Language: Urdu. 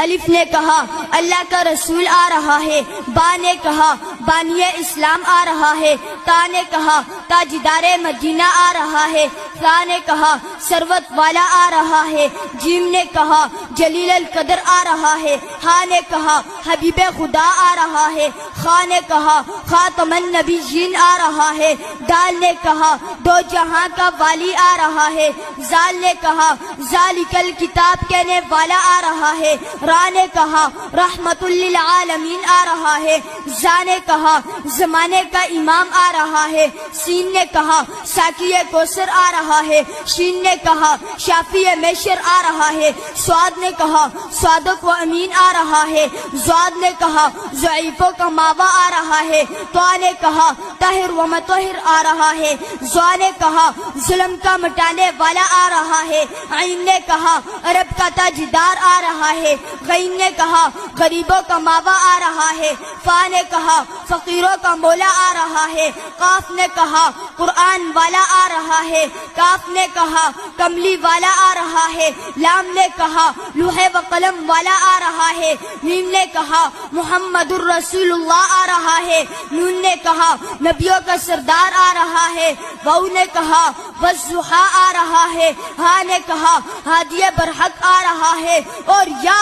الف نے کہا اللہ کا رسول آ رہا ہے، با نے کہا بانی اسلام آ رہا ہے، تا نے کہا تاجدار مدینہ آ رہا ہے، ثا نے کہا ثروت والا آ رہا ہے، جیم نے کہا جلیل القدر آ رہا ہے، ہا نے کہا حبیب خدا آ رہا ہے، خا نے کہا خاتم النبیین آ رہا ہے، دال نے کہا دو جہاں کا والی آ رہا ہے، زال نے کہا ذالک الکتاب کہنے والا آ رہا ہے، را نے کہا رحمت للعالمین آ رہا ہے، زا نے کہا زمانے کا امام آ رہا ہے، سین نے کہا ساقی کوثر آ رہا ہے، شین نے کہا شافی میشر آ رہا ہے، سواد نے کہا صادق و امین آ رہا ہے، زواد نے کہا ضعیفوں کا ماوا آ رہا ہے، طا نے کہا طاہر و مطہر آ رہا ہے، زوا نے کہا ظلم کا مٹانے والا آ رہا ہے، عین نے کہا عرب کا تاجدار آ رہا ہے، غین نے کہا غریبوں کا ماوا آ رہا ہے، فا نے کہا فقیروں کا مولا آ رہا ہے، قاف نے کہا قرآن والا آ رہا ہے، کاف نے کہا کملی والا آ رہا ہے، لام نے کہا لوح و قلم والا آ رہا ہے، میم نے کہا محمد الرسول اللہ آ رہا ہے، نون نے کہا نبیوں کا سردار آ رہا ہے، واو نے کہا والضحیٰ آ رہا ہے، ہا نے کہا ہادی برحق آ رہا ہے، اور یا